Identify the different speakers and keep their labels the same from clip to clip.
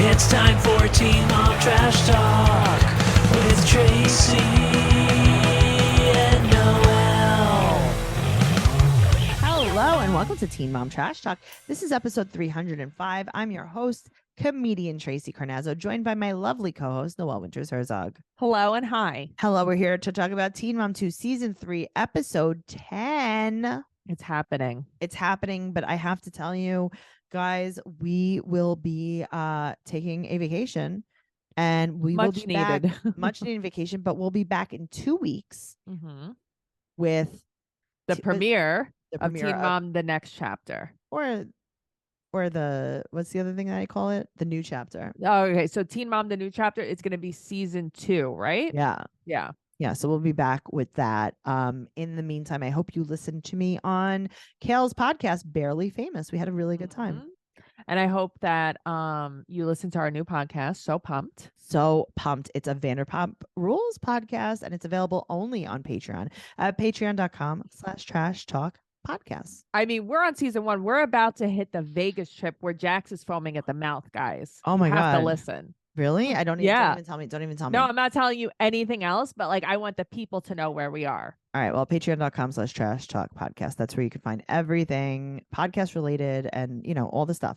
Speaker 1: It's time for Teen Mom Trash Talk with Tracey and Noelle.
Speaker 2: Hello and welcome to Teen Mom Trash Talk. This is episode 305. I'm your host, comedian Tracey Carnazzo, joined by my lovely co-host, Noelle Winters.
Speaker 3: Hello and hi.
Speaker 2: Hello, we're here to talk about Teen Mom 2 Season 3, Episode 10.
Speaker 3: It's happening.
Speaker 2: It's happening, but I have to tell you, guys, we will be taking a vacation, and we will be back. Much needed vacation, but we'll be back in 2 weeks with
Speaker 3: the premiere of Teen
Speaker 2: of,
Speaker 3: Mom, the next chapter.
Speaker 2: Or the, what's the other thing that I call it? The new chapter.
Speaker 3: Oh, okay. So Teen Mom, the new chapter, it's going to be season 2, right?
Speaker 2: Yeah.
Speaker 3: Yeah.
Speaker 2: Yeah, so we'll be back with that. In the meantime, I hope you listen to me on Kale's podcast, Barely Famous. We had a really good time.
Speaker 3: And I hope that you listen to our new podcast, So Pumped.
Speaker 2: So pumped. It's a Vanderpump Rules podcast, and it's available only on Patreon at patreon.com/trash talk podcast.
Speaker 3: I mean, we're on season 1. We're about to hit the Vegas trip where Jax is foaming at the mouth, guys.
Speaker 2: Oh my
Speaker 3: God.
Speaker 2: God.
Speaker 3: Have to listen.
Speaker 2: Really? Don't even tell me. Don't even tell me.
Speaker 3: No, I'm not telling you anything else, but like I want the people to know where we are.
Speaker 2: All right. Well, patreon.com/trash talk podcast. That's where you can find everything podcast related and, you know, all the stuff.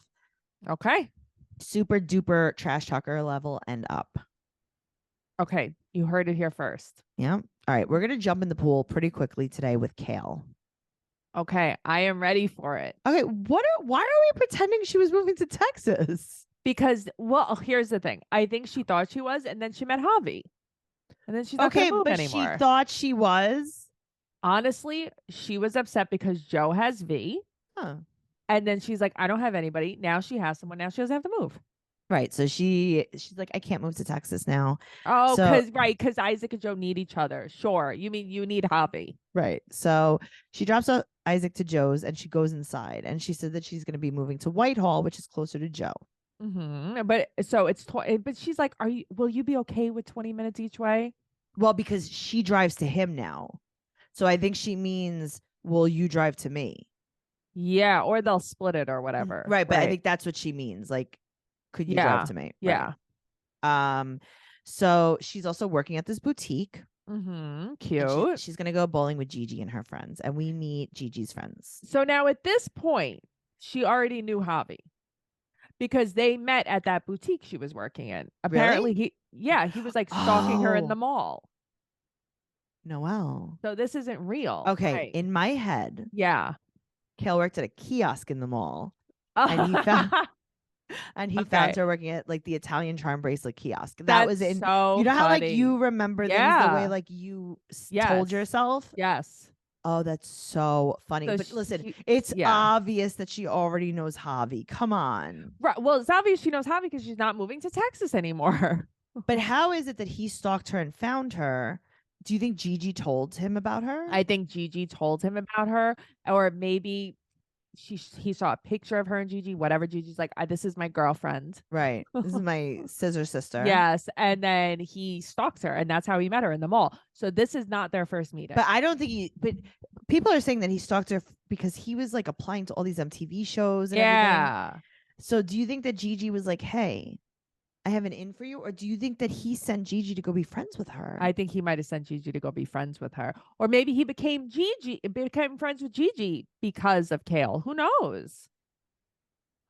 Speaker 3: Okay.
Speaker 2: Super duper trash talker level and up.
Speaker 3: Okay. You heard it here first.
Speaker 2: Yeah. All right. We're going to jump in the pool pretty quickly today with Kale.
Speaker 3: Okay. I am ready for it.
Speaker 2: Okay. Why are we pretending she was moving to Texas?
Speaker 3: Because, well, here's the thing. I think she thought she was, and then she met Javi. And then she's not going to move anymore.
Speaker 2: She thought she was?
Speaker 3: Honestly, she was upset because Joe has V.
Speaker 2: Huh.
Speaker 3: And then she's like, I don't have anybody. Now she has someone. Now she doesn't have to move.
Speaker 2: Right. So she's like, I can't move to Texas now.
Speaker 3: Oh, because Isaac and Joe need each other. Sure. You mean you need Javi.
Speaker 2: Right. So she drops out Isaac to Joe's and she goes inside. And she said that she's going to be moving to Whitehall, which is closer to Joe.
Speaker 3: But so it's but she's like, will you be okay with 20 minutes each way?
Speaker 2: Well, because she drives to him now. So I think she means, will you drive to me?
Speaker 3: Yeah, or they'll split it or whatever.
Speaker 2: Right, but I think that's what she means. Like, could you drive to me?
Speaker 3: Yeah.
Speaker 2: Right. So she's also working at this boutique.
Speaker 3: Cute.
Speaker 2: She's gonna go bowling with Gigi and her friends, and we meet Gigi's friends.
Speaker 3: So now at this point, she already knew Javi. Because they met at that boutique she was working in. Apparently,
Speaker 2: really?
Speaker 3: he was like stalking her in the mall.
Speaker 2: Noelle.
Speaker 3: So this isn't real.
Speaker 2: Okay,
Speaker 3: right.
Speaker 2: In my head,
Speaker 3: yeah,
Speaker 2: Kale worked at a kiosk in the mall, and he found her working at like the Italian charm bracelet kiosk. That was in.
Speaker 3: So
Speaker 2: you know how
Speaker 3: funny.
Speaker 2: like you remember things the way like you told yourself.
Speaker 3: Yes.
Speaker 2: Oh, that's so funny.
Speaker 3: So
Speaker 2: but listen, it's obvious that she already knows Javi. Come on.
Speaker 3: Right. Well, it's obvious she knows Javi because she's not moving to Texas anymore.
Speaker 2: But how is it that he stalked her and found her? Do you think Gigi told him about her?
Speaker 3: I think Gigi told him about her, or maybe he saw a picture of her and Gigi, whatever. Gigi's like, this is my girlfriend.
Speaker 2: Right. This is my scissor sister.
Speaker 3: Yes. And then he stalked her, and that's how he met her in the mall. So this is not their first meeting.
Speaker 2: But I don't think but people are saying that he stalked her because he was like applying to all these MTV shows and everything. So do you think that Gigi was like, hey, I have an in for you? Or do you think that he sent Gigi to go be friends with her?
Speaker 3: I think he might have sent Gigi to go be friends with her. Or maybe he became friends with Gigi because of Kale. Who knows?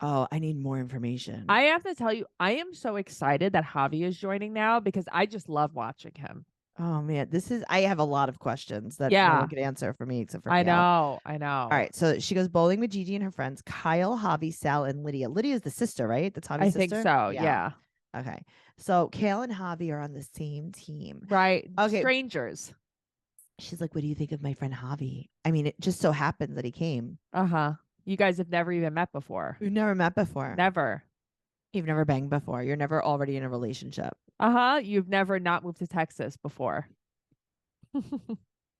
Speaker 2: Oh, I need more information.
Speaker 3: I have to tell you, I am so excited that Javi is joining now because I just love watching him.
Speaker 2: Oh man, I have a lot of questions that no one could answer for me except for Kale.
Speaker 3: I know.
Speaker 2: All right, so she goes bowling with Gigi and her friends, Kyle, Javi, Sal, and Lydia. Lydia's the sister, right? That's Javi's sister?
Speaker 3: I think so, yeah.
Speaker 2: Okay. So Kale and Javi are on the same team.
Speaker 3: Right.
Speaker 2: Okay.
Speaker 3: Strangers.
Speaker 2: She's like, what do you think of my friend Javi? I mean, it just so happens that he came.
Speaker 3: You guys have never even met before.
Speaker 2: We've never met before.
Speaker 3: Never.
Speaker 2: You've never banged before. You're never already in a relationship.
Speaker 3: You've never not moved to Texas before.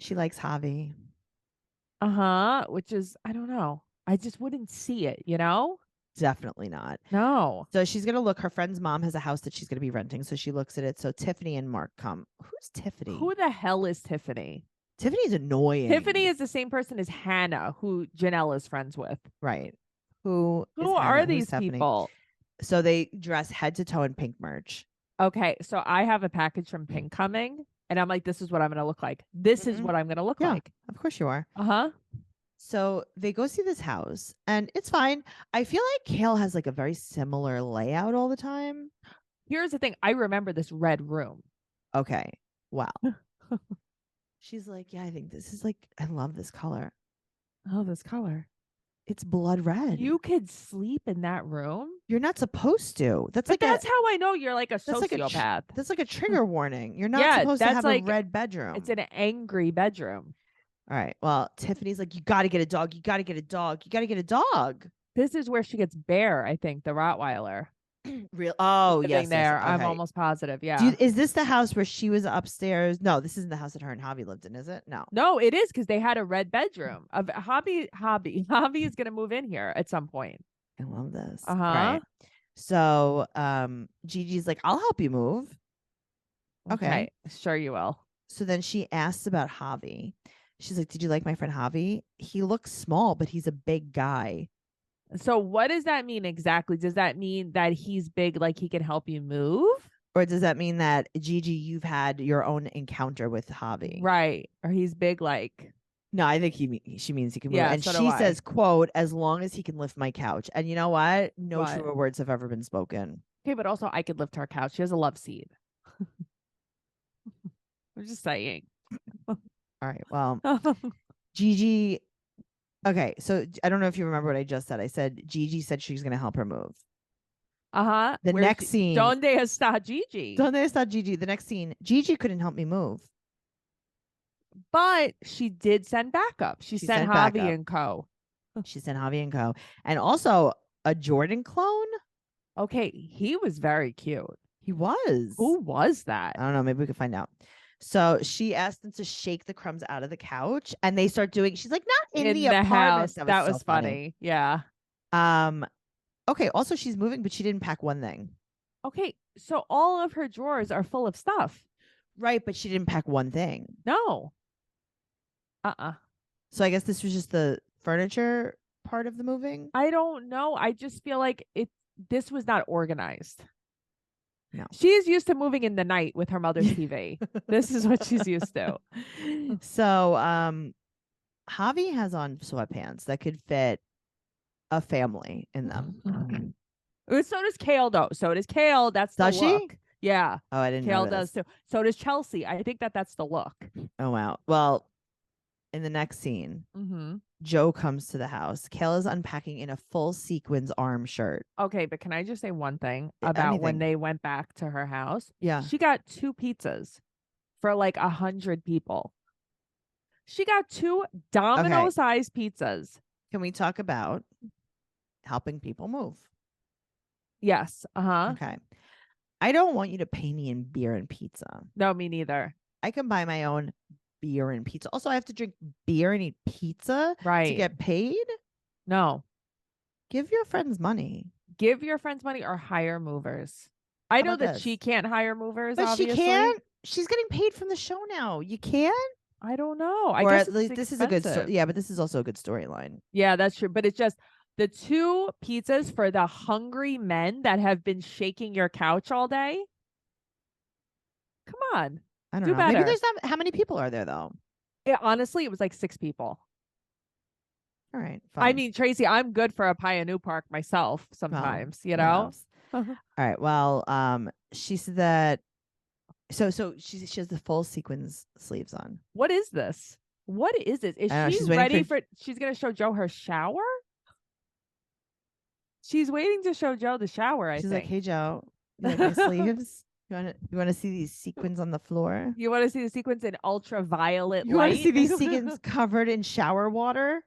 Speaker 2: She likes Javi.
Speaker 3: Which is, I don't know. I just wouldn't see it, you know?
Speaker 2: Definitely not.
Speaker 3: No.
Speaker 2: So she's going to look. Her friend's mom has a house that she's going to be renting. So she looks at it. So Tiffany and Mark come. Who's Tiffany?
Speaker 3: Who the hell is Tiffany?
Speaker 2: Tiffany's annoying.
Speaker 3: Tiffany is the same person as Hannah, who Janelle is friends with.
Speaker 2: Right. Who
Speaker 3: are these people?
Speaker 2: So they dress head to toe in pink merch.
Speaker 3: Okay, so I have a package from Pink coming, and I'm like, this is what I'm gonna look like. This is what I'm gonna look
Speaker 2: Yeah.
Speaker 3: like.
Speaker 2: Of course you are.
Speaker 3: Uh-huh.
Speaker 2: So they go see this house and it's fine. I feel like Kale has like a very similar layout all the time.
Speaker 3: Here's the thing. I remember this red room.
Speaker 2: Okay. Wow. She's like, yeah, I think this is like, I love this color.
Speaker 3: Oh, this color.
Speaker 2: It's blood red.
Speaker 3: You could sleep in that room?
Speaker 2: You're not supposed to. That's
Speaker 3: But
Speaker 2: like
Speaker 3: that's how I know you're like a
Speaker 2: that's like
Speaker 3: sociopath.
Speaker 2: that's like a trigger warning. You're not
Speaker 3: Yeah,
Speaker 2: supposed to
Speaker 3: that's
Speaker 2: have
Speaker 3: like-
Speaker 2: a red bedroom.
Speaker 3: It's an angry bedroom.
Speaker 2: All right. Well, Tiffany's like, you got to get a dog. You got to get a dog. You got to get a dog.
Speaker 3: This is where she gets Bear, I think, the Rottweiler.
Speaker 2: Real. Oh,
Speaker 3: Living
Speaker 2: yes.
Speaker 3: there.
Speaker 2: Yes,
Speaker 3: I'm
Speaker 2: okay.
Speaker 3: almost positive. Yeah.
Speaker 2: Is this the house where she was upstairs? No, this isn't the house that her and Javi lived in, is it? No.
Speaker 3: No, it is because they had a red bedroom. Javi is gonna move in here at some point.
Speaker 2: I love this.
Speaker 3: Uh-huh.
Speaker 2: Right. So Gigi's like, I'll help you move. Okay.
Speaker 3: Sure you will.
Speaker 2: So then she asks about Javi. She's like, did you like my friend Javi? He looks small, but he's a big guy.
Speaker 3: So what does that mean exactly? Does that mean that he's big, like he can help you move?
Speaker 2: Or does that mean that, Gigi, you've had your own encounter with Javi?
Speaker 3: Right. Or he's big like
Speaker 2: No, I think she means he can move.
Speaker 3: Yeah,
Speaker 2: And
Speaker 3: so do
Speaker 2: she
Speaker 3: I.
Speaker 2: says, quote, as long as he can lift my couch. And you know what? No
Speaker 3: What?
Speaker 2: truer words have ever been spoken.
Speaker 3: okay, but also I could lift her couch. She has a love seat. I'm just saying.
Speaker 2: All right. Well, Gigi. Okay. So I don't know if you remember what I just said. I said Gigi said she's going to help her move.
Speaker 3: Uh-huh.
Speaker 2: The next scene.
Speaker 3: Donde está Gigi?
Speaker 2: Donde está Gigi? The next scene. Gigi couldn't help me move.
Speaker 3: But she did send backup. She sent
Speaker 2: sent
Speaker 3: Javi
Speaker 2: backup.
Speaker 3: and co.
Speaker 2: She sent Javi and Co. And also a Jordan clone.
Speaker 3: Okay, he was very cute.
Speaker 2: He was.
Speaker 3: Who was that?
Speaker 2: I don't know. Maybe we could find out. So she asked them to shake the crumbs out of the couch, and they start doing. She's like, not in the apartment.
Speaker 3: house.
Speaker 2: That
Speaker 3: That
Speaker 2: was
Speaker 3: was
Speaker 2: so
Speaker 3: funny. Yeah.
Speaker 2: Okay. Also, she's moving, but she didn't pack one thing.
Speaker 3: Okay, so all of her drawers are full of stuff.
Speaker 2: Right, but she didn't pack one thing.
Speaker 3: No.
Speaker 2: So I guess this was just the furniture part of the moving.
Speaker 3: I don't know. I just feel like this was not organized.
Speaker 2: No.
Speaker 3: She is used to moving in the night with her mother's TV. This is what she's used to.
Speaker 2: So Javi has on sweatpants that could fit a family in them.
Speaker 3: So does Kale, though. So does Kale. That's the
Speaker 2: Does she?
Speaker 3: look. Yeah.
Speaker 2: Oh, I didn't
Speaker 3: Kale
Speaker 2: know
Speaker 3: does
Speaker 2: this.
Speaker 3: too. So does Chelsea. I think that's the look.
Speaker 2: Oh, wow. Well, in the next scene,
Speaker 3: Mm-hmm.
Speaker 2: Joe comes to the house. Kale is unpacking in a full sequins arm shirt.
Speaker 3: Okay, but can I just say one thing about when
Speaker 2: Anything.
Speaker 3: they went back to her house?
Speaker 2: Yeah.
Speaker 3: She got 2 pizzas for like 100 people. She got 2 Domino-sized pizzas.
Speaker 2: Can we talk about helping people move?
Speaker 3: Yes. Uh-huh.
Speaker 2: Okay. I don't want you to pay me in beer and pizza.
Speaker 3: No, me neither.
Speaker 2: I can buy my own beer and pizza. Also, I have to drink beer and eat pizza to
Speaker 3: Right.
Speaker 2: get paid.
Speaker 3: No.
Speaker 2: Give your friends money.
Speaker 3: Give your friends money or hire movers. I
Speaker 2: How
Speaker 3: know
Speaker 2: about
Speaker 3: that
Speaker 2: this?
Speaker 3: she can't hire movers,
Speaker 2: But
Speaker 3: obviously.
Speaker 2: she can't. She's getting paid from the show now. You can?
Speaker 3: I don't know. I
Speaker 2: Or
Speaker 3: guess
Speaker 2: at least
Speaker 3: it's
Speaker 2: this is a good story.
Speaker 3: expensive.
Speaker 2: Yeah, but this is also a good storyline.
Speaker 3: Yeah, that's true. But it's just the 2 pizzas for the hungry men that have been shaking your couch all day. Come on.
Speaker 2: I don't
Speaker 3: Do
Speaker 2: know. Maybe
Speaker 3: better.
Speaker 2: there's not. How many people are there though?
Speaker 3: Honestly, it was like 6 people.
Speaker 2: All right.
Speaker 3: I
Speaker 2: Fine.
Speaker 3: mean, Tracy, I'm good for a pie in New Park myself sometimes, you
Speaker 2: Who
Speaker 3: know?
Speaker 2: knows? All right. Well, she said that. So she has the full sequins sleeves on.
Speaker 3: What is this? What is this? Is
Speaker 2: I don't know,
Speaker 3: she
Speaker 2: she's waiting
Speaker 3: ready
Speaker 2: for-
Speaker 3: she's going to show Joe her shower? She's waiting to show Joe the shower, I
Speaker 2: She's
Speaker 3: think.
Speaker 2: like, "Hey Joe, you like my sleeves? You want to see these sequins on the floor?
Speaker 3: You want to see the sequence in ultraviolet
Speaker 2: You want
Speaker 3: light?
Speaker 2: to see these sequins covered in shower water?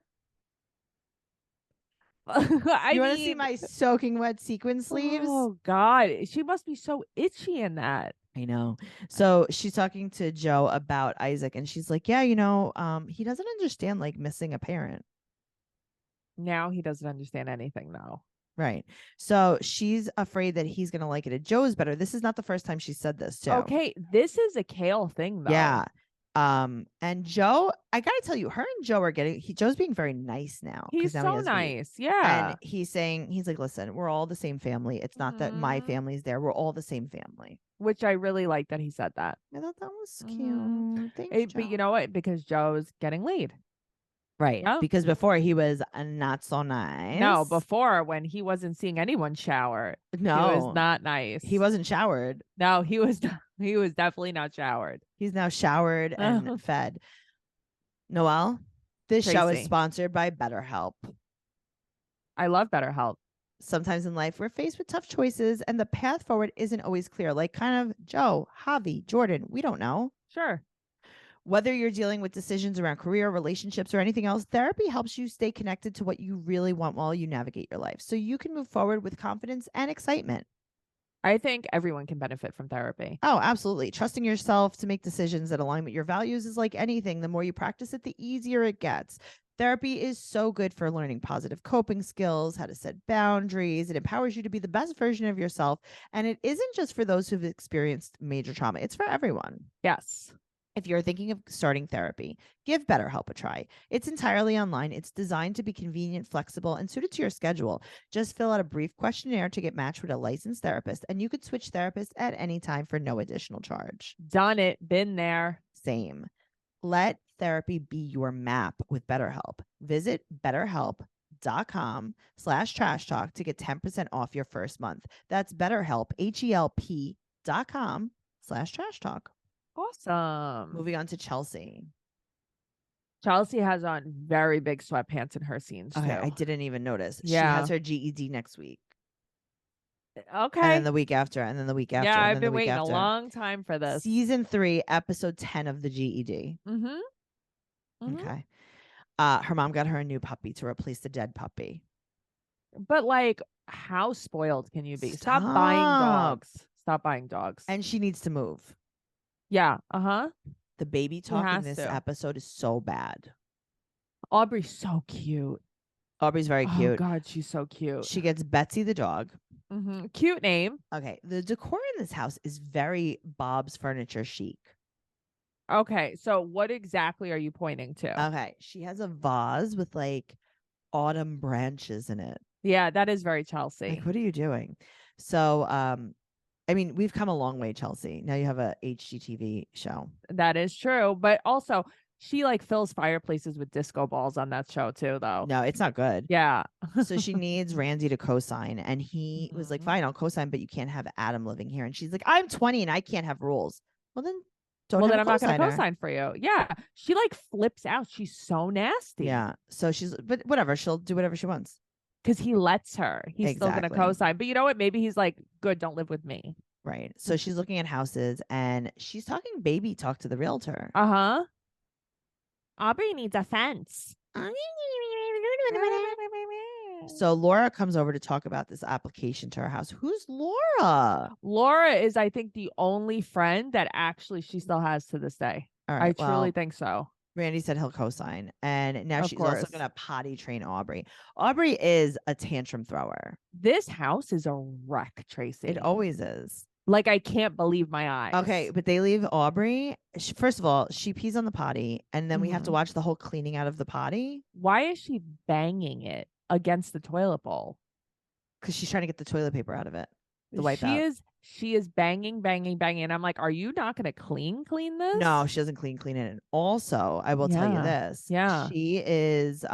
Speaker 2: You want to see my soaking wet sequin sleeves?"
Speaker 3: Oh God, she must be so itchy in that.
Speaker 2: I know. So she's talking to Joe about Isaac, and she's like, "Yeah, he doesn't understand like missing a parent."
Speaker 3: Now he doesn't understand anything though.
Speaker 2: Right. So she's afraid that he's gonna like it. Joe's better. This is not the first time she said this too.
Speaker 3: Okay, this is a Kale thing though.
Speaker 2: Yeah. And Joe, I gotta tell you, her and Joe are Joe's being very nice now.
Speaker 3: He's
Speaker 2: now
Speaker 3: so
Speaker 2: he has Reed.
Speaker 3: nice. Yeah.
Speaker 2: And he's like, listen, we're all the same family. It's not that my
Speaker 3: Mhm.
Speaker 2: family's there. We're all the same family.
Speaker 3: Which I really like that he said that.
Speaker 2: I thought that was
Speaker 3: Mhm.
Speaker 2: cute. Thanks,
Speaker 3: But you
Speaker 2: Joe.
Speaker 3: know what? Because Joe's getting laid.
Speaker 2: Right.
Speaker 3: Yep.
Speaker 2: Because before he was not so nice.
Speaker 3: No, before when he wasn't seeing anyone shower.
Speaker 2: No.
Speaker 3: He was not nice.
Speaker 2: He wasn't showered.
Speaker 3: No, he was he was definitely not showered.
Speaker 2: He's now showered and fed. Noelle, this show is
Speaker 3: Tracey.
Speaker 2: sponsored by BetterHelp.
Speaker 3: I love BetterHelp.
Speaker 2: Sometimes in life, we're faced with tough choices and the path forward isn't always clear. Like kind of Joe, Javi, Jordan, we don't know.
Speaker 3: Sure.
Speaker 2: Whether you're dealing with decisions around career, relationships, or anything else, therapy helps you stay connected to what you really want while you navigate your life so you can move forward with confidence and excitement.
Speaker 3: I think everyone can benefit from therapy.
Speaker 2: Oh, absolutely. Trusting yourself to make decisions that align with your values is like anything. The more you practice it, the easier it gets. Therapy is so good for learning positive coping skills, how to set boundaries. It empowers you to be the best version of yourself. And it isn't just for those who've experienced major trauma, it's for everyone.
Speaker 3: Yes.
Speaker 2: If you're thinking of starting therapy, give BetterHelp a try. It's entirely online. It's designed to be convenient, flexible, and suited to your schedule. Just fill out a brief questionnaire to get matched with a licensed therapist, and you could switch therapists at any time for no additional charge.
Speaker 3: Done it. Been there.
Speaker 2: Same. Let therapy be your map with BetterHelp. Visit BetterHelp.com/trash talk to get 10% off your first month. That's BetterHelp, HELP.com/trash talk.
Speaker 3: Awesome.
Speaker 2: Moving on to Chelsea.
Speaker 3: Chelsea has on very big sweatpants in her scenes
Speaker 2: Okay,
Speaker 3: too.
Speaker 2: I didn't even notice.
Speaker 3: Yeah.
Speaker 2: She has her GED next week.
Speaker 3: Okay.
Speaker 2: And then the week after, and then the week after.
Speaker 3: Yeah,
Speaker 2: and
Speaker 3: I've
Speaker 2: then
Speaker 3: been
Speaker 2: the week
Speaker 3: waiting
Speaker 2: after.
Speaker 3: a long time for this.
Speaker 2: Season 3, episode 10 of the GED.
Speaker 3: Mm-hmm.
Speaker 2: Okay. Her mom got her a new puppy to replace the dead puppy.
Speaker 3: But like, how spoiled can you be? Stop buying dogs. Stop buying dogs.
Speaker 2: And she needs to move.
Speaker 3: Yeah. Uh-huh.
Speaker 2: The baby talk in
Speaker 3: has
Speaker 2: this
Speaker 3: to.
Speaker 2: episode is so bad.
Speaker 3: Aubrey's so cute.
Speaker 2: Aubrey's very
Speaker 3: Oh
Speaker 2: cute.
Speaker 3: God, she's so cute.
Speaker 2: She gets Betsy the dog.
Speaker 3: Mm-hmm. Cute name.
Speaker 2: Okay. The decor in this house is very Bob's Furniture chic.
Speaker 3: Okay, so what exactly are you pointing to?
Speaker 2: Okay. She has a vase with like autumn branches in it.
Speaker 3: Yeah, that is very Chelsea.
Speaker 2: Like, what are you doing? So, I mean, we've come a long way, Chelsea. Now you have a HGTV show.
Speaker 3: That is true. But also, she like fills fireplaces with disco balls on that show too, though.
Speaker 2: No, it's not good.
Speaker 3: Yeah.
Speaker 2: So she needs Randy to co-sign. And he was like,
Speaker 3: Mhm.
Speaker 2: fine, I'll co-sign, but you can't have Adam living here. And she's like, I'm 20 and I can't have rules. Well, then don't
Speaker 3: Well,
Speaker 2: have
Speaker 3: then I'm
Speaker 2: a
Speaker 3: not going to
Speaker 2: co-signer.
Speaker 3: co-sign for you. Yeah. She like flips out. She's so nasty.
Speaker 2: Yeah. So but whatever. She'll do whatever she wants.
Speaker 3: Because he lets her. He's still going to
Speaker 2: Exactly.
Speaker 3: co-sign. But you know what? Maybe he's like, good, don't live with me.
Speaker 2: Right. So she's looking at houses and she's talking baby talk to the realtor.
Speaker 3: Uh-huh. Aubrey needs a fence.
Speaker 2: So Laura comes over to talk about this application to her house. Who's Laura?
Speaker 3: Laura is, I think, the only friend that actually she still has to this day.
Speaker 2: All
Speaker 3: I
Speaker 2: right.
Speaker 3: truly think so.
Speaker 2: Randy said he'll co-sign. And now
Speaker 3: Of
Speaker 2: she's also
Speaker 3: course.
Speaker 2: going to potty train Aubrey. Aubrey is a tantrum thrower.
Speaker 3: This house is a wreck, Tracey.
Speaker 2: It always is.
Speaker 3: Like, I can't believe my eyes.
Speaker 2: Okay, but they leave Aubrey. First of all, she pees on the potty, and then we have to
Speaker 3: Mhm.
Speaker 2: watch the whole cleaning out of the potty
Speaker 3: Why is she banging it against the toilet bowl?
Speaker 2: because she's trying to get the toilet paper out of it. The wipe out.
Speaker 3: She is banging. And I'm like, are you not going to clean this?
Speaker 2: No, she doesn't clean it. And also, I will tell you
Speaker 3: Yeah,
Speaker 2: this.
Speaker 3: yeah.
Speaker 2: She is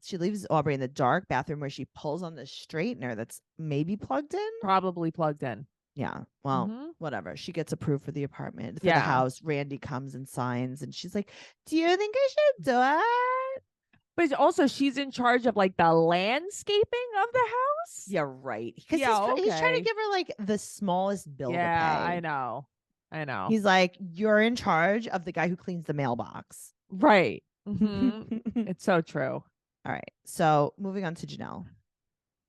Speaker 2: she leaves Aubrey in the dark bathroom where she pulls on the straightener that's maybe plugged in.
Speaker 3: Probably plugged in.
Speaker 2: Yeah. Well,
Speaker 3: Mhm.
Speaker 2: whatever. She gets approved for the apartment, for
Speaker 3: Yeah.
Speaker 2: the house. Randy comes and signs, and she's like, "Do you think I should do it?"
Speaker 3: But also, she's in charge of like the landscaping of the house.
Speaker 2: Yeah, right. Because
Speaker 3: Yeah,
Speaker 2: he's trying to
Speaker 3: okay.
Speaker 2: give her like the smallest bill
Speaker 3: Yeah,
Speaker 2: to pay.
Speaker 3: I know.
Speaker 2: He's like, "You're in charge of the guy who cleans the mailbox."
Speaker 3: Right. Mhm. It's so true.
Speaker 2: All right. So moving on to Janelle.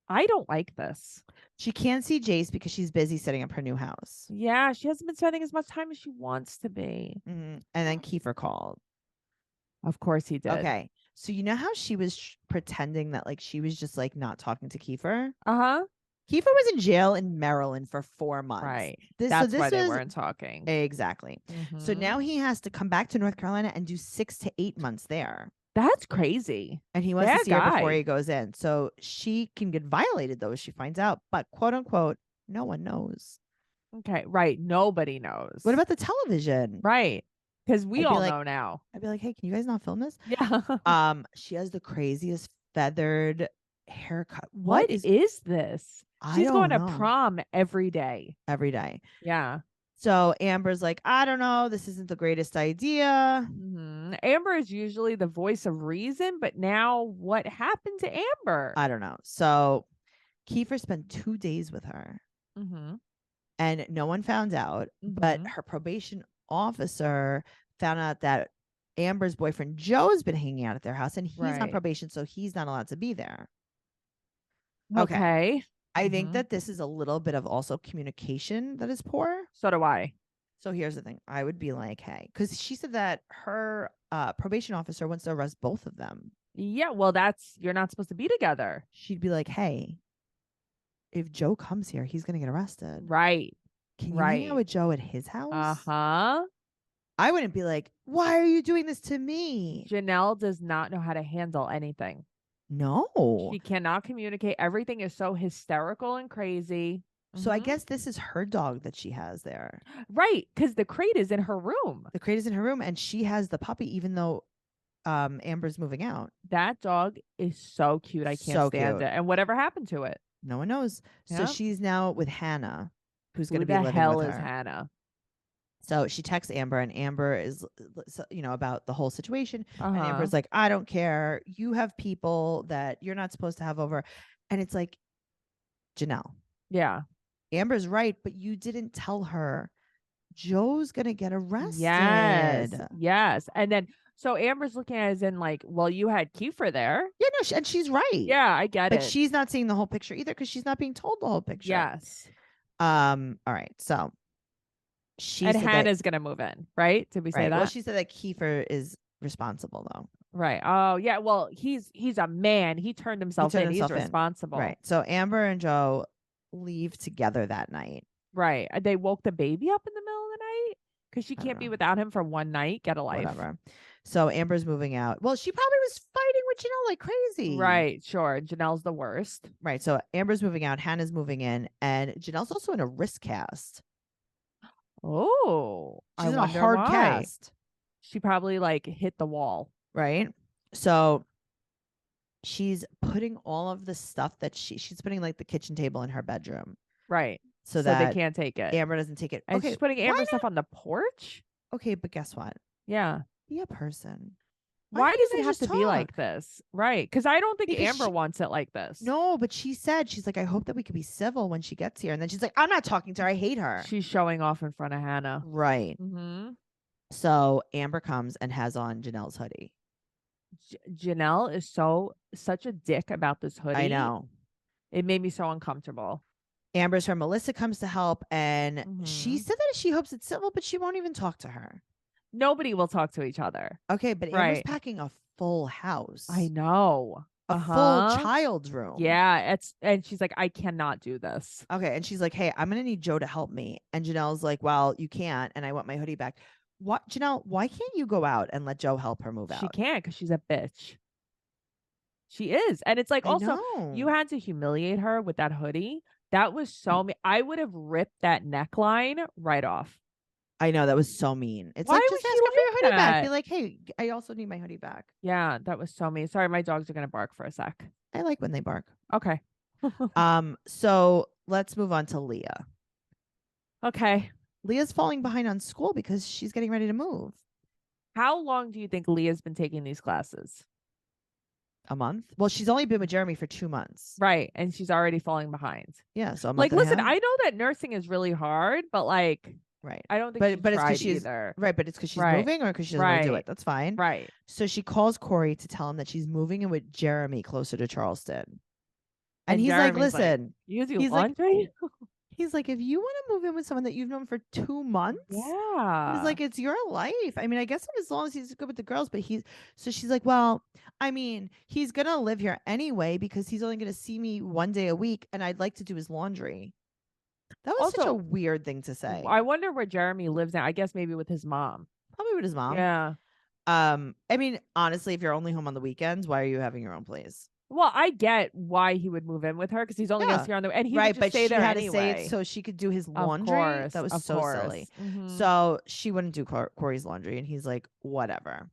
Speaker 3: I don't like this.
Speaker 2: She can't see Jace because she's busy setting up her new house.
Speaker 3: Yeah, she hasn't been spending as much time as she wants to be.
Speaker 2: And then Keiffer called.
Speaker 3: Of course he did.
Speaker 2: Okay. So you know how she was pretending that like she was just like not talking to Keiffer?
Speaker 3: Uh-huh.
Speaker 2: Keiffer was in jail in Maryland for 4 months.
Speaker 3: Right.
Speaker 2: So
Speaker 3: That's
Speaker 2: this
Speaker 3: why they
Speaker 2: was
Speaker 3: weren't talking.
Speaker 2: exactly. So
Speaker 3: Mhm.
Speaker 2: now he has to come back to North Carolina and do 6 to 8 months there.
Speaker 3: That's crazy.
Speaker 2: And he wants to
Speaker 3: Bad
Speaker 2: see her before
Speaker 3: guy.
Speaker 2: he goes in. So she can get violated though if she finds out. But quote unquote, no one knows.
Speaker 3: Okay. Right. Nobody knows.
Speaker 2: What about the television?
Speaker 3: Right. Because we
Speaker 2: I'd be
Speaker 3: all
Speaker 2: like-
Speaker 3: know now.
Speaker 2: I'd be like, hey, can you guys not film this?
Speaker 3: Yeah.
Speaker 2: She has the craziest feathered haircut.
Speaker 3: What is this?
Speaker 2: I
Speaker 3: She's going
Speaker 2: don't
Speaker 3: to
Speaker 2: know.
Speaker 3: prom every day.
Speaker 2: Every day.
Speaker 3: Yeah.
Speaker 2: So Amber's like, I don't know. This isn't the greatest idea.
Speaker 3: Amber is usually the voice of reason, but now what happened to Amber?
Speaker 2: I don't know. So Keiffer spent 2 days with her and no one found out. But her probation officer found out that Amber's boyfriend Joe's been hanging out at their house and he's on
Speaker 3: Right.
Speaker 2: probation, so he's not allowed to be there.
Speaker 3: Okay.
Speaker 2: I think that this is a little bit of also communication that is poor.
Speaker 3: So do I.
Speaker 2: So here's the thing. I would be like, hey, because she said that her probation officer wants to arrest both of them.
Speaker 3: Yeah. Well, you're not supposed to be together.
Speaker 2: She'd be like, hey, if Joe comes here, he's going to get arrested.
Speaker 3: Right.
Speaker 2: Can you hang out with Joe at his house?
Speaker 3: Uh-huh.
Speaker 2: I wouldn't be like, why are you doing this to me?
Speaker 3: Janelle does not know how to handle anything.
Speaker 2: No.
Speaker 3: She cannot communicate. Everything is so hysterical and crazy.
Speaker 2: So I guess this is her dog that she has there.
Speaker 3: Right. Because the crate is in her room.
Speaker 2: The crate is in her room and she has the puppy, even though Amber's moving out.
Speaker 3: That dog is so cute. I can't stand
Speaker 2: cute.
Speaker 3: it. And whatever happened to it?
Speaker 2: No one knows. So
Speaker 3: Yep.
Speaker 2: she's now with Hannah, who's going
Speaker 3: Who
Speaker 2: to be
Speaker 3: the
Speaker 2: living
Speaker 3: hell
Speaker 2: with
Speaker 3: is
Speaker 2: her.
Speaker 3: Hannah?
Speaker 2: So she texts Amber, and Amber is, about the whole situation. And
Speaker 3: Uh-huh.
Speaker 2: Amber's like, I don't care. You have people that you're not supposed to have over. And it's like, Janelle,
Speaker 3: Yeah.
Speaker 2: Amber's right, but you didn't tell her Joe's going to get arrested.
Speaker 3: Yes. And then, so Amber's looking at it as in like, well, you had Keiffer there.
Speaker 2: Yeah, no, and she's right.
Speaker 3: Yeah, I get it.
Speaker 2: But she's not seeing the whole picture either because she's not being told the whole picture.
Speaker 3: Yes.
Speaker 2: All right. So she
Speaker 3: And
Speaker 2: said
Speaker 3: Hannah's going to move in, right? Did we say that?
Speaker 2: Well, she said that Keiffer is responsible though.
Speaker 3: Right. Oh, yeah. Well, he's a man. He turned himself in. He's responsible.
Speaker 2: Right. So Amber and Joe leave together that night.
Speaker 3: Right. They woke the baby up in the middle of the night because she can't be without him for one night. Get a life.
Speaker 2: Whatever. So Amber's moving out. Well, she probably was fighting with Janelle like crazy.
Speaker 3: Right. Sure. Janelle's the worst.
Speaker 2: Right. So Amber's moving out. Hannah's moving in. And Janelle's also in a wrist cast.
Speaker 3: Oh.
Speaker 2: She's in a hard cast.
Speaker 3: She probably like hit the wall.
Speaker 2: Right. So she's putting all of the stuff that she's putting like the kitchen table in her bedroom.
Speaker 3: Right.
Speaker 2: So
Speaker 3: they
Speaker 2: that
Speaker 3: can't take it.
Speaker 2: Amber doesn't take it.
Speaker 3: And
Speaker 2: Okay.
Speaker 3: she's putting Amber stuff on the porch.
Speaker 2: Okay. But guess what?
Speaker 3: Yeah.
Speaker 2: Be a person.
Speaker 3: Why
Speaker 2: can't
Speaker 3: does
Speaker 2: you
Speaker 3: it
Speaker 2: guys
Speaker 3: have
Speaker 2: just
Speaker 3: to be like
Speaker 2: talk?
Speaker 3: this? Right. Because I don't think
Speaker 2: Because
Speaker 3: Amber wants it like this.
Speaker 2: No, but she said, she's like, I hope that we could be civil when she gets here. And then she's like, I'm not talking to her. I hate her.
Speaker 3: She's showing off in front of Hannah.
Speaker 2: Right.
Speaker 3: Mm-hmm.
Speaker 2: So Amber comes and has on Janelle's hoodie.
Speaker 3: Janelle is such a dick about this hoodie.
Speaker 2: I know.
Speaker 3: It made me so uncomfortable.
Speaker 2: Amber's her Melissa comes to help, and she
Speaker 3: Mhm.
Speaker 2: said that she hopes it's civil, but she won't even talk to her.
Speaker 3: Nobody will talk to each other.
Speaker 2: Okay, but Amber's
Speaker 3: Right.
Speaker 2: packing a full house.
Speaker 3: I know.
Speaker 2: A full child's room.
Speaker 3: Yeah, and she's like, I cannot do this.
Speaker 2: Okay, and she's like, hey, I'm gonna need Joe to help me. And Janelle's like, well, you can't, and I want my hoodie back. What, Janelle, why can't you go out and let Joe help her move out?
Speaker 3: She can't because she's a bitch. She is. And it's like,
Speaker 2: I
Speaker 3: also,
Speaker 2: know.
Speaker 3: you had to humiliate her with that hoodie. That was so mean. I would have ripped that neckline right off.
Speaker 2: I know, that was so mean. It's
Speaker 3: Why
Speaker 2: like,
Speaker 3: would
Speaker 2: just ask
Speaker 3: she
Speaker 2: her for your
Speaker 3: like
Speaker 2: hoodie back.
Speaker 3: that?
Speaker 2: Be like, hey, I also need my hoodie back.
Speaker 3: Yeah, that was so mean. Sorry, my dogs are going to bark for a sec.
Speaker 2: I like when they bark.
Speaker 3: Okay.
Speaker 2: So let's move on to Leah.
Speaker 3: Okay.
Speaker 2: Leah's falling behind on school because she's getting ready to move.
Speaker 3: How long do you think Leah's been taking these classes?
Speaker 2: A month? Well, she's only been with Jeremy for 2 months.
Speaker 3: Right. And she's already falling behind.
Speaker 2: Yeah. So a month
Speaker 3: Like,
Speaker 2: and a
Speaker 3: listen,
Speaker 2: half.
Speaker 3: I know that nursing is really hard, but like,
Speaker 2: Right.
Speaker 3: I don't think
Speaker 2: But
Speaker 3: she
Speaker 2: it's because
Speaker 3: tried
Speaker 2: she's
Speaker 3: either.
Speaker 2: right. But it's because she's
Speaker 3: Right.
Speaker 2: moving or because she doesn't want to do
Speaker 3: Right.
Speaker 2: it. That's fine.
Speaker 3: Right.
Speaker 2: So she calls Corey to tell him that she's moving in with Jeremy closer to Charleston. And he's like,
Speaker 3: Jeremy's
Speaker 2: listen,
Speaker 3: You do
Speaker 2: he's like-
Speaker 3: laundry?
Speaker 2: He's like, if you want to move in with someone that you've known for 2 months,
Speaker 3: Yeah.
Speaker 2: he's like, it's your life. I mean, I guess as long as he's good with the girls, but so she's like, well, I mean, he's gonna live here anyway because he's only gonna see me 1 day a week, and I'd like to do his laundry. That was such
Speaker 3: Also,
Speaker 2: a weird thing to say.
Speaker 3: I wonder where Jeremy lives now. I guess maybe with his mom.
Speaker 2: Probably with his mom.
Speaker 3: Yeah.
Speaker 2: I mean, honestly, if you're only home on the weekends, why are you having your own place?
Speaker 3: Well, I get why he would move in with her because he's only going to
Speaker 2: Yeah.
Speaker 3: see her on the and he would
Speaker 2: Right,
Speaker 3: just
Speaker 2: but
Speaker 3: stay
Speaker 2: she
Speaker 3: there
Speaker 2: had
Speaker 3: anyway.
Speaker 2: to say it so she could do his laundry.
Speaker 3: Course,
Speaker 2: That was
Speaker 3: of
Speaker 2: so
Speaker 3: course.
Speaker 2: silly.
Speaker 3: Mhm.
Speaker 2: So she wouldn't do Corey's laundry, and he's like, whatever.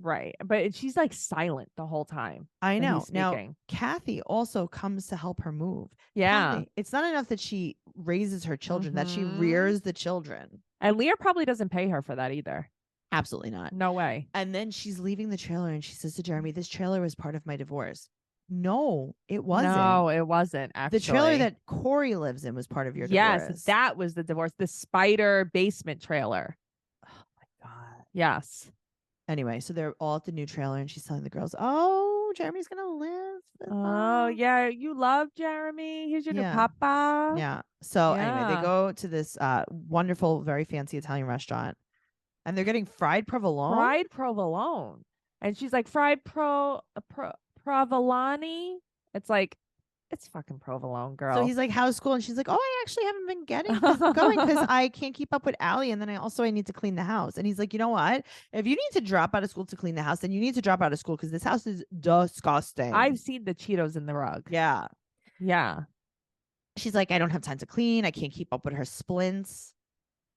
Speaker 3: Right, but she's like silent the whole time.
Speaker 2: I
Speaker 3: that
Speaker 2: know.
Speaker 3: he's
Speaker 2: Now,
Speaker 3: speaking.
Speaker 2: Kathy also comes to help her move.
Speaker 3: Yeah,
Speaker 2: Kathy, it's not enough that she raises her children, that she
Speaker 3: Mhm.
Speaker 2: rears the children.
Speaker 3: and Leah probably doesn't pay her for that either.
Speaker 2: Absolutely not.
Speaker 3: No way.
Speaker 2: And then she's leaving the trailer, and she says to Jeremy, this trailer was part of my divorce. No, it wasn't.
Speaker 3: No, it wasn't actually.
Speaker 2: The trailer that Corey lives in was part of your
Speaker 3: yes,
Speaker 2: divorce.
Speaker 3: that was the divorce. The spider basement trailer.
Speaker 2: Oh my God.
Speaker 3: Yes.
Speaker 2: Anyway, so they're all at the new trailer, and she's telling the girls, oh, Jeremy's going to live with
Speaker 3: Oh
Speaker 2: us."
Speaker 3: yeah, you love Jeremy. Here's your
Speaker 2: Yeah.
Speaker 3: new papa.
Speaker 2: Yeah. So anyway,
Speaker 3: Yeah.
Speaker 2: they go to this wonderful, very fancy Italian restaurant, and they're getting fried provolone.
Speaker 3: Fried provolone, and she's like fried provolone. It's like it's fucking provolone, girl.
Speaker 2: So he's like, how's school? And she's like, oh, I actually haven't been going because I can't keep up with Allie. And then I need to clean the house. And he's like, you know what? If you need to drop out of school to clean the house, then you need to drop out of school because this house is disgusting.
Speaker 3: I've seen the Cheetos in the rug.
Speaker 2: Yeah.
Speaker 3: Yeah.
Speaker 2: She's like, I don't have time to clean. I can't keep up with her splints.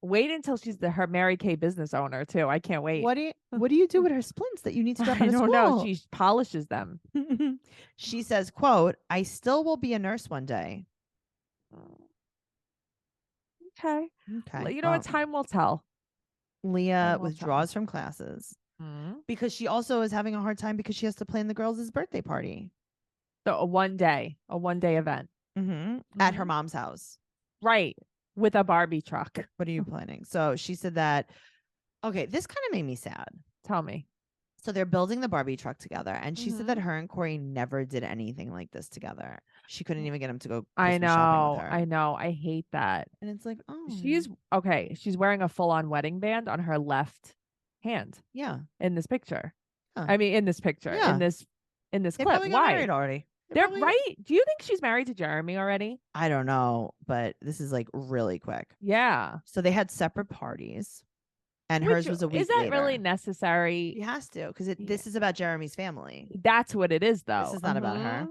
Speaker 3: Wait until she's her Mary Kay business owner too. I can't wait.
Speaker 2: What do you do with her splints that you need to drop
Speaker 3: I
Speaker 2: out of
Speaker 3: don't
Speaker 2: school?
Speaker 3: know. She polishes them.
Speaker 2: She says, quote, I still will be a nurse one day.
Speaker 3: Okay.
Speaker 2: Okay.
Speaker 3: You know what? Time will tell.
Speaker 2: Leah
Speaker 3: Time will
Speaker 2: withdraws from classes because she also is having a hard time because she has to plan the girls' birthday party.
Speaker 3: So a one day event.
Speaker 2: At her mom's house.
Speaker 3: Right. With a Barbie truck.
Speaker 2: What are you planning? So she said that, okay, this kind of made me sad.
Speaker 3: Tell me.
Speaker 2: So they're building the Barbie truck together. And she said that her and Corey never did anything like this together. She couldn't even get him to go Christmas shopping with her.
Speaker 3: I know. I hate that.
Speaker 2: And it's like, oh.
Speaker 3: She's wearing a full-on wedding band on her left hand.
Speaker 2: Yeah.
Speaker 3: In this picture.
Speaker 2: Huh.
Speaker 3: I mean, in this picture.
Speaker 2: Yeah.
Speaker 3: In this
Speaker 2: They
Speaker 3: clip.
Speaker 2: probably got
Speaker 3: Why?
Speaker 2: married already.
Speaker 3: They're right. Do you think she's married to Jeremy already?
Speaker 2: I don't know, but this is like really quick.
Speaker 3: Yeah.
Speaker 2: So they had separate parties, and hers was a week
Speaker 3: Is that
Speaker 2: later.
Speaker 3: really necessary?
Speaker 2: She has to, because this is about Jeremy's family.
Speaker 3: That's what it is, though.
Speaker 2: This is not about her.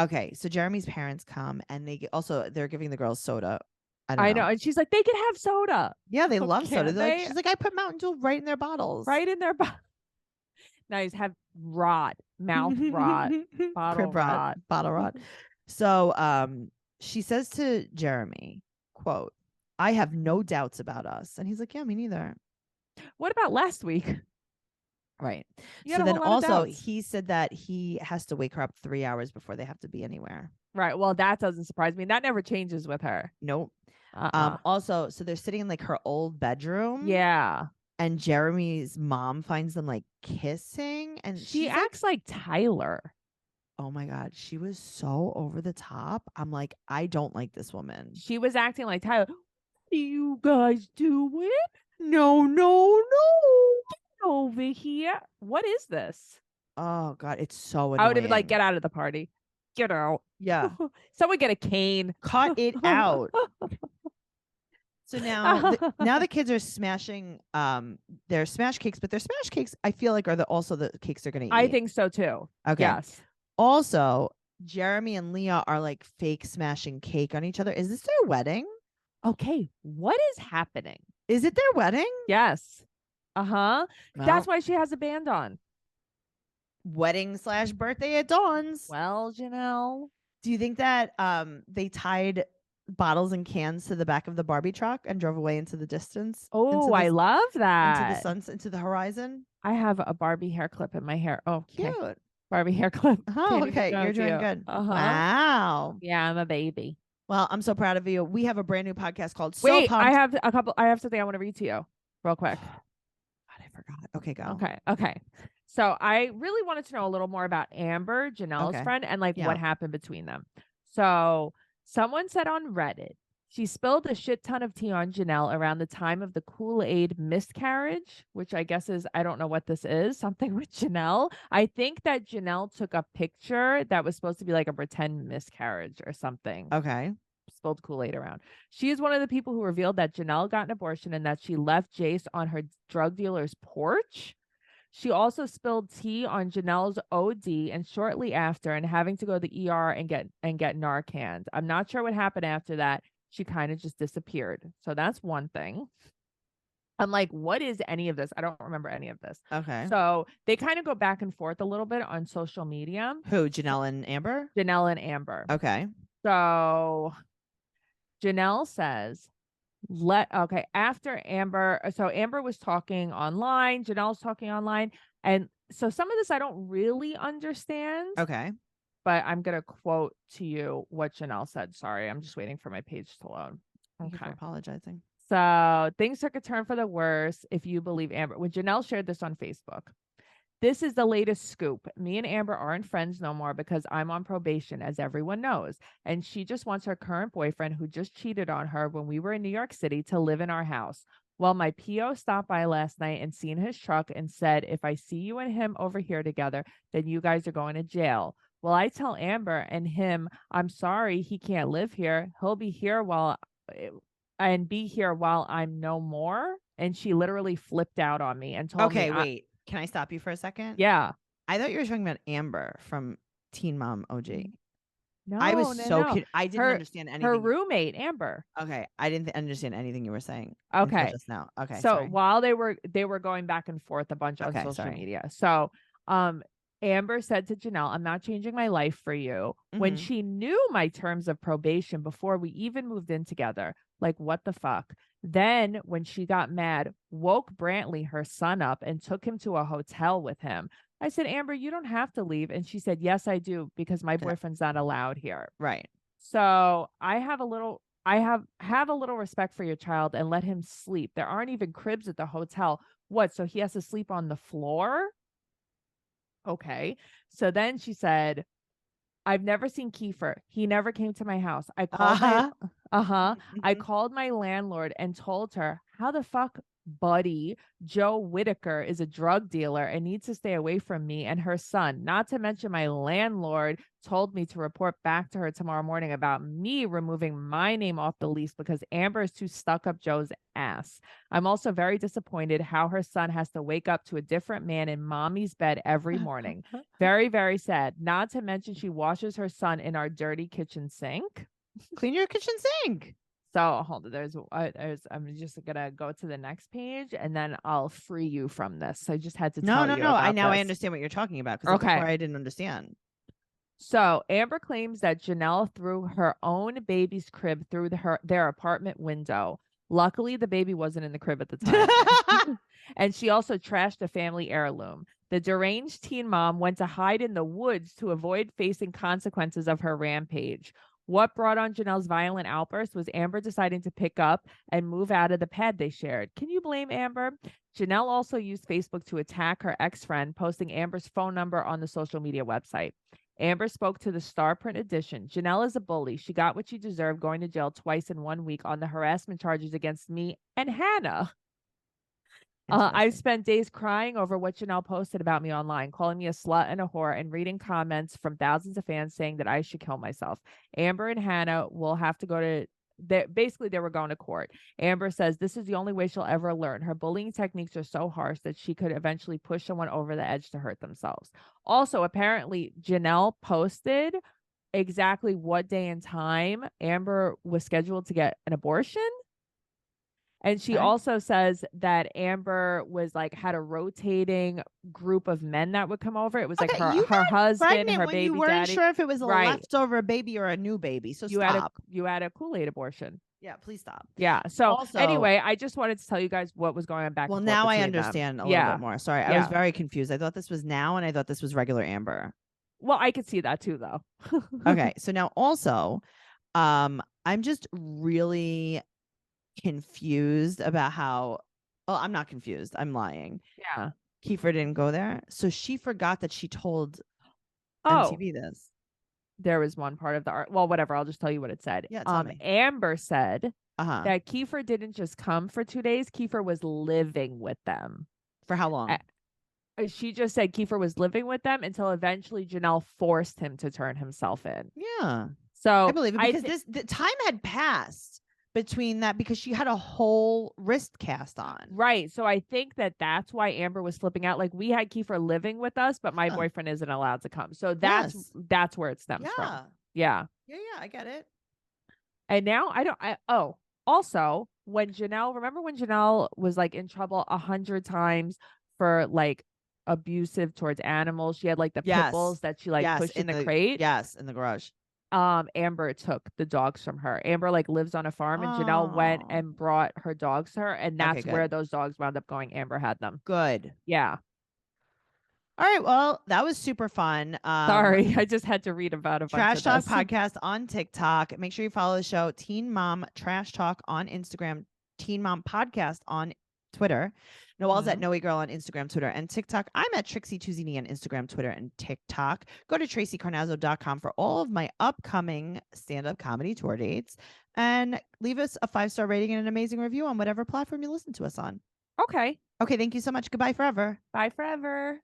Speaker 2: Okay, so Jeremy's parents come, and they're giving the girls soda. I know,
Speaker 3: and she's like, they can have soda.
Speaker 2: Yeah, they love soda.
Speaker 3: They?
Speaker 2: She's like, I put Mountain Dew right in their bottles.
Speaker 3: Right in their bottles. Nice. Have mouth rot, bottle rot.
Speaker 2: Bottle rot. So she says to Jeremy, quote, I have no doubts about us. And he's like, yeah, me neither.
Speaker 3: What about last week?
Speaker 2: Right.
Speaker 3: You had
Speaker 2: So
Speaker 3: a
Speaker 2: then
Speaker 3: whole lot of
Speaker 2: also
Speaker 3: doubts.
Speaker 2: he said that he has to wake her up 3 hours before they have to be anywhere.
Speaker 3: Right. Well, that doesn't surprise me. That never changes with her.
Speaker 2: Nope. Also, so they're sitting in like her old bedroom.
Speaker 3: Yeah.
Speaker 2: And Jeremy's mom finds them like kissing, and
Speaker 3: She
Speaker 2: she's
Speaker 3: acts like Tyler.
Speaker 2: oh my God, she was so over the top. I'm like, I don't like this woman.
Speaker 3: She was acting like Tyler. What are you guys doing?
Speaker 2: No.
Speaker 3: Get over here. What is this?
Speaker 2: Oh God, it's so annoying.
Speaker 3: I would have been like, get out of the party. Get out.
Speaker 2: Yeah.
Speaker 3: Someone get a cane.
Speaker 2: Cut it out. So now, now the kids are smashing their smash cakes, but their smash cakes, I feel like, are also the cakes they're going to eat.
Speaker 3: I think so too.
Speaker 2: Okay.
Speaker 3: Yes.
Speaker 2: Also, Jeremy and Leah are like fake smashing cake on each other. Is this their wedding?
Speaker 3: Okay. What is happening?
Speaker 2: Is it their wedding?
Speaker 3: Yes. Uh-huh.
Speaker 2: Well,
Speaker 3: That's why she has a band on.
Speaker 2: wedding/birthday at Dawn's.
Speaker 3: Well, Janelle.
Speaker 2: Do you think that they tied bottles and cans to the back of the Barbie truck and drove away into the distance?
Speaker 3: Oh, I love that.
Speaker 2: Into the sunset, into the horizon.
Speaker 3: I have a Barbie hair clip in my hair. Oh, okay.
Speaker 2: Cute.
Speaker 3: Barbie hair clip.
Speaker 2: Oh,
Speaker 3: Can't even
Speaker 2: okay.
Speaker 3: show
Speaker 2: You're
Speaker 3: it to
Speaker 2: doing
Speaker 3: you.
Speaker 2: good.
Speaker 3: Uh-huh.
Speaker 2: Wow.
Speaker 3: Yeah, I'm a baby.
Speaker 2: Well, I'm so proud of you. We have a brand new podcast called So
Speaker 3: Wait,
Speaker 2: Pumped.
Speaker 3: I have something I want to read to you real quick.
Speaker 2: God, I forgot. Okay, go.
Speaker 3: Okay. So I really wanted to know a little more about Amber, Janelle's
Speaker 2: Okay.
Speaker 3: friend, and like
Speaker 2: Yeah.
Speaker 3: what happened between them. So someone said on Reddit, She spilled a shit ton of tea on Janelle around the time of the Kool-Aid miscarriage, which I guess is, I don't know what this is, something with Janelle. I think that Janelle took a picture that was supposed to be like a pretend miscarriage or something.
Speaker 2: Okay.
Speaker 3: Spilled Kool-Aid around. She is one of the people who revealed that Janelle got an abortion and that she left Jace on her drug dealer's porch. She also spilled tea on Janelle's OD and shortly after and having to go to the ER and get Narcan. I'm not sure what happened after that. She kind of just disappeared. So that's one thing. I'm like, what is any of this? I don't remember any of this.
Speaker 2: Okay.
Speaker 3: So they kind of go back and forth a little bit on social media.
Speaker 2: Who? Janelle and Amber?
Speaker 3: Janelle and Amber.
Speaker 2: Okay.
Speaker 3: So Janelle says, after Amber, so Amber was talking online, Janelle's talking online. And so some of this I don't really understand.
Speaker 2: Okay.
Speaker 3: But I'm going to quote to you what Janelle said. Sorry, I'm just waiting for my page to load.
Speaker 2: Thank you for apologizing.
Speaker 3: So things took a turn for the worse, if you believe Amber. When Janelle shared this on Facebook, this is the latest scoop. Me and Amber aren't friends no more because I'm on probation, as everyone knows. And she just wants her current boyfriend, who just cheated on her when we were in New York City, to live in our house. Well, my PO stopped by last night and seen his truck and said, if I see you and him over here together, then you guys are going to jail. Well, I tell Amber and him, I'm sorry, he can't live here. He'll be here while I'm no more. And she literally flipped out on me and told me.
Speaker 2: Okay, wait. Can I stop you for a second?
Speaker 3: Yeah.
Speaker 2: I thought you were talking about Amber from Teen Mom OG.
Speaker 3: No,
Speaker 2: I was
Speaker 3: no.
Speaker 2: I didn't understand anything.
Speaker 3: Her roommate, Amber.
Speaker 2: Okay, I didn't understand anything you were saying.
Speaker 3: Okay,
Speaker 2: just now. Okay,
Speaker 3: so
Speaker 2: sorry.
Speaker 3: while they were going back and forth a bunch on social media. So, Amber said to Janelle, I'm not changing my life for you. When she knew my terms of probation before we even moved in together. Like, what the fuck? Then when she got mad, woke Brantley, her son, up and took him to a hotel with him. I said, Amber, you don't have to leave. And she said, yes, I do, because my boyfriend's not allowed here.
Speaker 2: Right.
Speaker 3: So I have a little respect for your child and let him sleep. There aren't even cribs at the hotel. What? So he has to sleep on the floor? Okay. So then she said, I've never seen Keiffer. He never came to my house. I called I called my landlord and told her, how the fuck, buddy, Joe Whitaker is a drug dealer and needs to stay away from me and her son. Not to mention my landlord told me to report back to her tomorrow morning about me removing my name off the lease because Amber is too stuck up Joe's ass. I'm also very disappointed how her son has to wake up to a different man in mommy's bed every morning. Very, very sad. Not to mention she washes her son in our dirty kitchen sink.
Speaker 2: Clean your kitchen sink.
Speaker 3: So hold on, I'm just gonna go to the next page and then I'll free you from this. So I just had to tell you. No. I
Speaker 2: understand what you're talking about because before I didn't understand.
Speaker 3: So Amber claims that Janelle threw her own baby's crib through their apartment window. Luckily, the baby wasn't in the crib at the time. And she also trashed a family heirloom. The deranged teen mom went to hide in the woods to avoid facing consequences of her rampage. What brought on Janelle's violent outburst was Amber deciding to pick up and move out of the pad they shared. Can you blame Amber? Janelle also used Facebook to attack her ex-friend, posting Amber's phone number on the social media website. Amber spoke to the Star Print edition. Janelle is a bully. She got what she deserved, going to jail twice in 1 week on the harassment charges against me and Hannah. I've spent days crying over what Janelle posted about me online, calling me a slut and a whore, and reading comments from thousands of fans saying that I should kill myself. Amber and Hannah will have to go to they were going to court. Amber says this is the only way she'll ever learn. Her bullying techniques are so harsh that she could eventually push someone over the edge to hurt themselves. Also, apparently, Janelle posted exactly what day and time Amber was scheduled to get an abortion. And she also says that Amber was had a rotating group of men that would come over. It was like her husband, her baby daddy. You weren't
Speaker 2: sure if it was a leftover baby or a new baby. So stop.
Speaker 3: You had a Kool-Aid abortion.
Speaker 2: Yeah, please stop.
Speaker 3: Yeah. So anyway, I just wanted to tell you guys what was going on back.
Speaker 2: Well, now I understand a little bit more. Sorry, I was very confused. I thought this was Now, and I thought this was regular Amber.
Speaker 3: Well, I could see that too, though.
Speaker 2: Okay, so now also, I'm just really confused about how I'm not confused, I'm lying.
Speaker 3: Yeah,
Speaker 2: Keiffer didn't go there, so she forgot that she told MTV this.
Speaker 3: there was one part of the art. Well, whatever. I'll just tell you what it said.
Speaker 2: Yeah, tell me.
Speaker 3: Amber said
Speaker 2: Uh-huh.
Speaker 3: that Keiffer didn't just come for 2 days. Keiffer was living with them.
Speaker 2: For how long?
Speaker 3: She just said Keiffer was living with them until eventually Janelle forced him to turn himself in.
Speaker 2: Yeah.
Speaker 3: So
Speaker 2: I believe it because the time had passed between that because she had a whole wrist cast on.
Speaker 3: Right. So I think that that's why Amber was flipping out. Like, we had Keiffer living with us, but my boyfriend isn't allowed to come. So that's where it stems from. Yeah.
Speaker 2: Yeah, I get it.
Speaker 3: And now also when Janelle was like in trouble 100 times for like abusive towards animals, she had like the pit bulls that she like pushed in the crate.
Speaker 2: Yes, in the garage.
Speaker 3: Amber took the dogs from her. Amber like lives on a farm, and Janelle went and brought her dogs to her, and that's where those dogs wound up going. Amber had them.
Speaker 2: Good.
Speaker 3: Yeah.
Speaker 2: All right. Well, that was super fun.
Speaker 3: Sorry, I just had to read about a
Speaker 2: Trash
Speaker 3: bunch
Speaker 2: Talk
Speaker 3: of this.
Speaker 2: Podcast on TikTok. Make sure you follow the show Teen Mom Trash Talk on Instagram, Teen Mom Podcast on Twitter. Noelle's at Noe Girl on Instagram, Twitter, and TikTok. I'm at Trixie Tuzini on Instagram, Twitter, and TikTok. Go to TraceyCarnazzo.com for all of my upcoming stand-up comedy tour dates. And leave us a 5-star rating and an amazing review on whatever platform you listen to us on.
Speaker 3: Okay.
Speaker 2: Okay, thank you so much. Goodbye forever.
Speaker 3: Bye forever.